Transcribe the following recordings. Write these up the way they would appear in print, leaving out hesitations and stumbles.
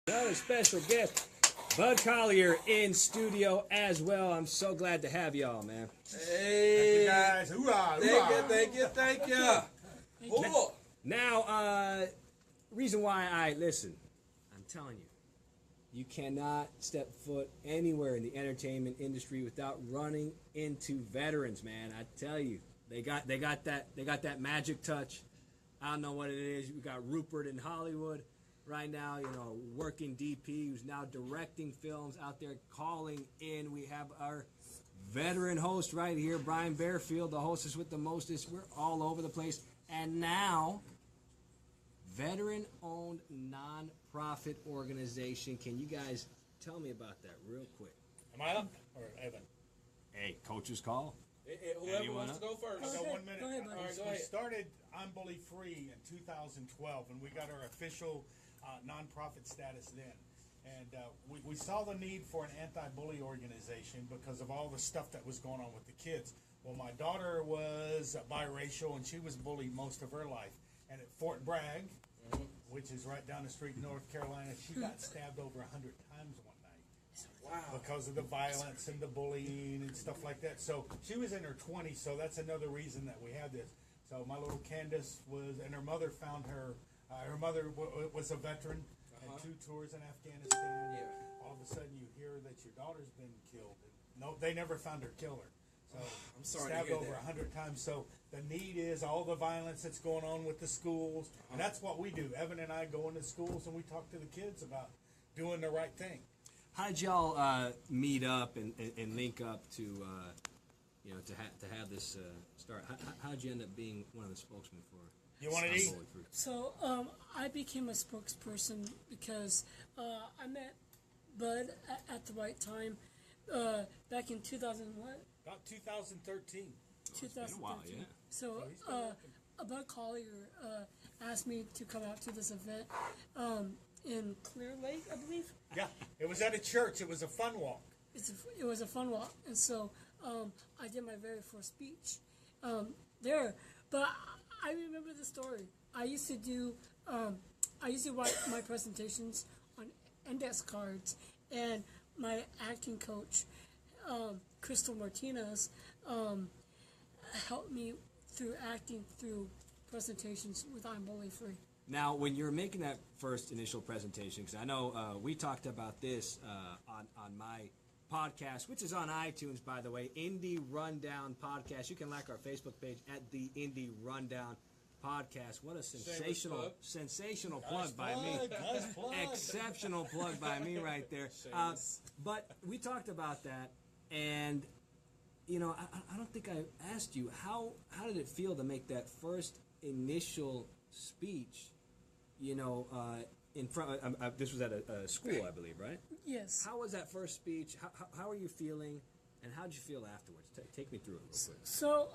Another special guest, Bud Collier, in studio as well. I'm so glad to have y'all, man. Hey, guys. Hoorah, thank you. Oh. Now, reason why listen, I'm telling you, you cannot step foot anywhere in the entertainment industry without running into veterans, man. I tell you, they got that magic touch. I don't know what it is. We got Rupert in Hollywood right now, working DP, who's now directing films out there, calling in. We have our veteran host right here, Brian Bearfield, the hostess with the mostest. We're all over the place. And now, veteran-owned non-profit organization. Can you guys tell me about that real quick? Am I up or Evan? Hey, coach's call. Whoever Anyone wants to go first. I got 1 minute. Go ahead, buddy. All right, go We ahead. started I'm Bully Free in 2012, and we got our official nonprofit status then. And we saw the need for an anti-bully organization because of all the stuff that was going on with the kids. Well, my daughter was biracial, and she was bullied most of her life. And at Fort Bragg, which is right down the street in North Carolina, she got stabbed over 100 times one night. Wow. Because of the violence and the bullying and stuff like that. So she was in her 20s, so that's another reason that we have this. So my little Candace and her mother found her. Her mother was a veteran, had 2 tours in Afghanistan. Yeah. All of a sudden you hear that your daughter's been killed. No, they never found her killer. So I'm sorry to stabbed hear over that. 100 times. So the need is all the violence that's going on with the schools. And that's what we do. Evan and I go into schools and we talk to the kids about doing the right thing. How did y'all meet up and link up to have this start? How did you end up being one of the spokesmen for? You want to eat? Bully Free? So I became a spokesperson because I met Bud at the right time back in 2000 what? About 2013. It's been a while, yeah. So Bud Collier asked me to come out to this event in Clear Lake, I believe. Yeah, it was at a church. It was a fun walk. It was a fun walk, and so I did my very first speech there. But I remember the story. I used to write my presentations on index cards, and my acting coach, Crystal Martinez, helped me through acting through presentations with I'm Bully Free. Now, when you're making that first initial presentation, because I know we talked about this on my podcast, which is on iTunes, by the way, Indie Rundown Podcast. You can like our Facebook page at the Indie Rundown Podcast. What a sensational plug by me. Exceptional plug by me right there. But we talked about that, and I don't think I asked you how did it feel to make that first initial speech? In front. This was at a school, I believe, right? Yes. How was that first speech? How are you feeling, and how did you feel afterwards? Take me through it real quick. So,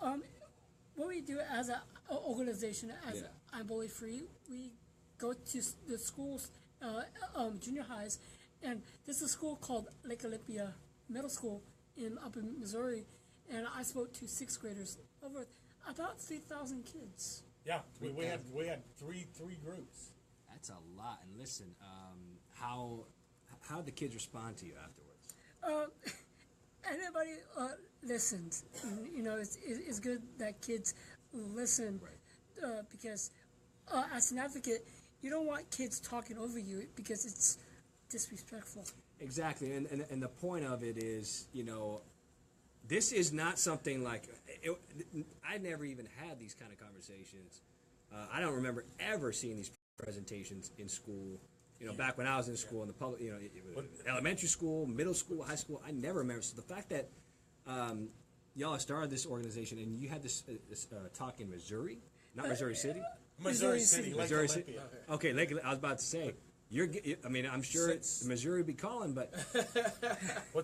what we do as an organization, as I'm Bully Free, we go to the schools, junior highs, and this is a school called Lake Olympia Middle School up in Missouri, and I spoke to 6th graders, over about 3,000 kids. Yeah, we had three groups. That's a lot. And listen, how the kids respond to you afterwards? Everybody listens. It's good that kids listen, because as an advocate, you don't want kids talking over you because it's disrespectful. Exactly, and the point of it is, this is not something like I never even had these kind of conversations. I don't remember ever seeing these presentations in school. Back when I was in school in the public, elementary school, middle school, high school, I never remember. So the fact that y'all started this organization and you had this talk in Missouri, not Missouri City, Missouri City, Lake Missouri City. Olympia. Okay, Lake. I was about to say. I'm sure Missouri be calling, but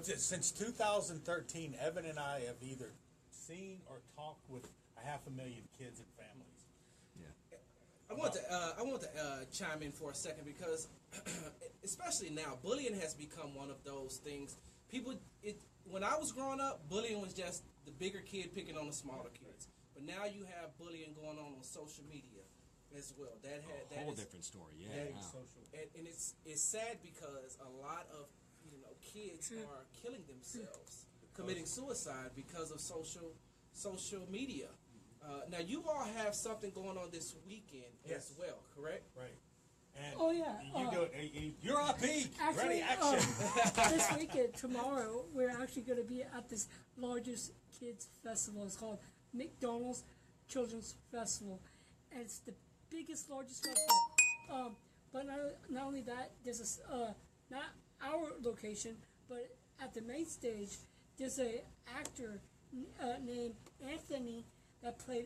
Since 2013, Evan and I have either seen or talked with 500,000 kids and families. I want to chime in for a second because, especially now, bullying has become one of those things. When I was growing up, bullying was just the bigger kid picking on the smaller kids. But now you have bullying going on social media. as well. That had A that whole is- different story. Yeah. that- Wow. Social. and it's sad because a lot of kids are killing themselves, committing suicide because of social media. Now you all have something going on this weekend Yes. as well, correct? Right. And Oh, yeah, you do it. You're up, peak. Actually, Ready, action. this weekend, tomorrow, we're actually going to be at this largest kids festival. It's called McDonald's Children's Festival, and it's the biggest, largest festival. But not only that, there's not our location, but at the main stage, there's a actor named Anthony that played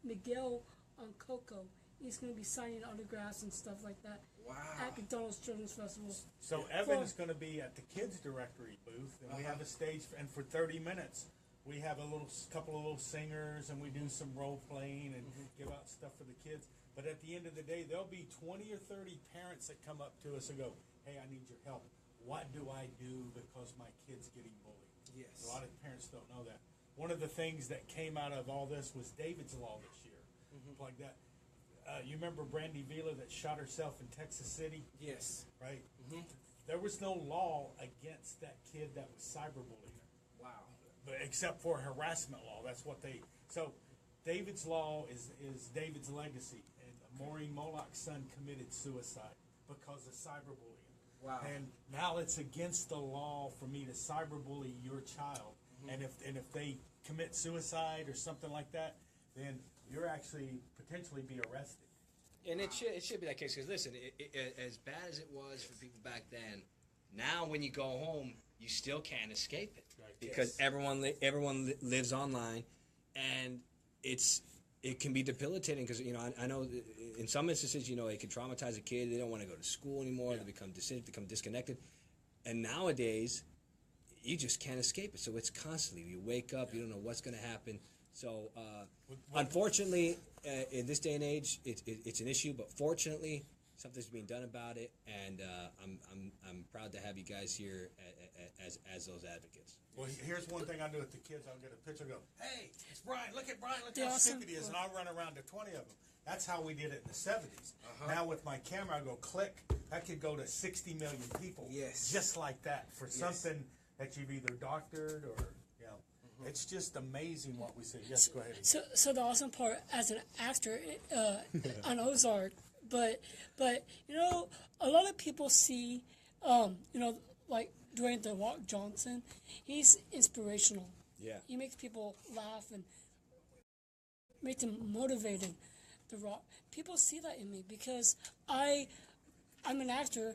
Miguel on Coco. He's going to be signing autographs and stuff like that Wow. at McDonald's Children's Festival. So Evan is going to be at the kids directory booth, and we have a stage. And for 30 minutes, we have a couple of little singers, and we do some role playing and give out stuff for the kids. But at the end of the day, there'll be 20 or 30 parents that come up to us and go, "Hey, I need your help. What do I do because my kid's getting bullied?" Yes. A lot of parents don't know that. One of the things that came out of all this was David's Law this year, like that. You remember Brandy Vila that shot herself in Texas City, Yes. right? There was no law against that kid that was cyberbullying her, Wow. but except for harassment law. That's what they. So David's Law is David's legacy, and Maureen Moloch's son committed suicide because of cyberbullying. Wow. And now it's against the law for me to cyberbully your child, and if they commit suicide or something like that, then you're actually potentially be arrested. And it should be that case, because listen, as bad as it was for people back then, now when you go home, you still can't escape it, Right. because Yes. everyone lives online, and it can be debilitating, because I know in some instances it can traumatize a kid. They don't want to go to school anymore. They become disconnected, and nowadays you just can't escape it. So it's constantly, you wake up, you don't know what's going to happen. So unfortunately, in this day and age, it's an issue. But fortunately, something's being done about it, and I'm proud to have you guys here as those advocates. Well, here's one thing I do with the kids. I'll get a picture and go, "Hey, it's Brian. Look at Brian. Look Yeah, how awesome. sick it is." And I'll run around to 20 of them. That's how we did it in the 70s. Now with my camera, I go click. That could go to 60 million people. Yes. Just like that for something that you've either doctored or, it's just amazing what we see. Yes, go ahead. So the awesome part as an actor on Ozark, but a lot of people see, like Dwayne The Rock Johnson, he's inspirational. Yeah. He makes people laugh and make them motivated. The Rock, people see that in me because I'm an actor,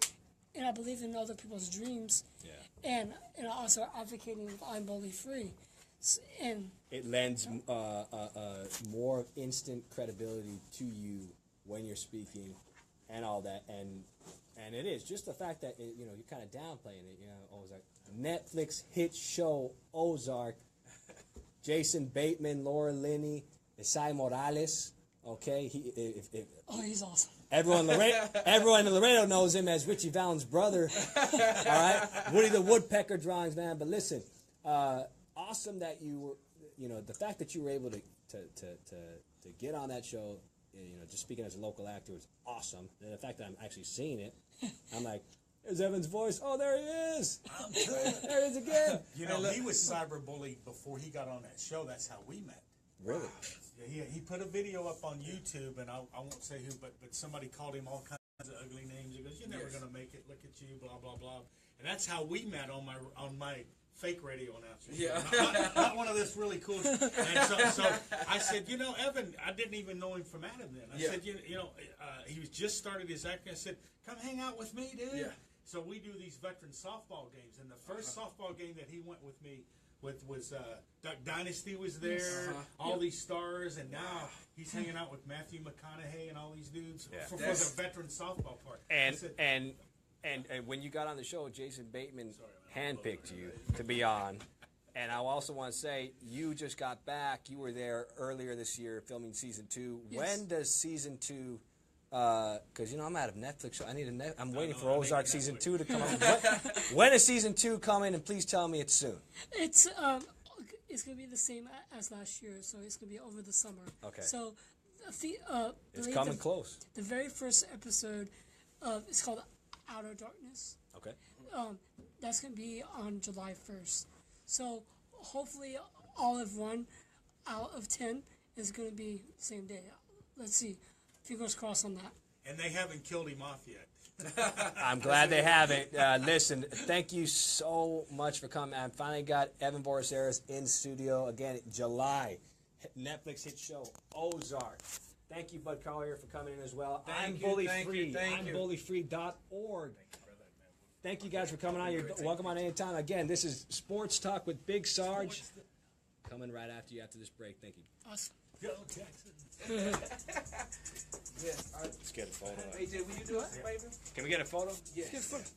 and I believe in other people's dreams. Yeah. And also advocating I'm bully free. And It lends more instant credibility to you when you're speaking, and all that, and it is just the fact that you're kind of downplaying it. Ozark, Netflix hit show Ozark. Jason Bateman, Laura Linney, Isai Morales. Okay, he's awesome. everyone in Laredo knows him as Richie Valens' brother. All right, Woody the Woodpecker drawings, man. But listen, awesome that you were, the fact that you were able to get on that show, just speaking as a local actor was awesome. And the fact that I'm actually seeing it, I'm like, there's Evan's voice. Oh, there he is. There he is again. He was cyberbullied before he got on that show. That's how we met. Really? Yeah, he put a video up on YouTube, and I won't say who, but somebody called him all kinds of ugly names. He goes, "You're never gonna make it. Look at you, blah blah blah." And that's how we met on my fake radio announcer. Yeah. not one of this really cool. And so I said, Evan, I didn't even know him from Adam then. I said, he was just started his acting. I said, "Come hang out with me, dude." Yeah. So we do these veteran softball games, and the first softball game that he went with me with was Duck Dynasty was there, all these stars, and now he's hanging out with Matthew McConaughey and all these dudes for the veteran softball part. And I said, and when you got on the show, Jason Bateman handpicked you to be on. And I also want to say, you just got back. You were there earlier this year filming season 2. Yes. When does season 2? Because I'm out of Netflix, so I'm waiting for Ozark season 2 to come out. When is season 2 coming? And please tell me it's soon. It's gonna be the same as last year, so it's gonna be over the summer. Okay. So It's coming close. The very first episode of it's called Outer Darkness. Okay. That's gonna be on July 1st. So hopefully, Olive 1 out of 10 is gonna be same day. Let's see. Fingers crossed on that. And they haven't killed him off yet. I'm glad they haven't. Listen, thank you so much for coming. I finally got Evan Boraceras in studio again. July, Netflix hit show Ozark. Thank you, Bud Collier, for coming in as well. I'm Bully Free. I'm bullyfree.org. Thank you guys for coming on. You're welcome on anytime. Again, this is Sports Talk with Big Sarge. Coming right after you after this break. Thank you. Awesome. Go Texans. Yes. Let's get a photo. AJ, will you do us a favor? Can we get a photo? Yes.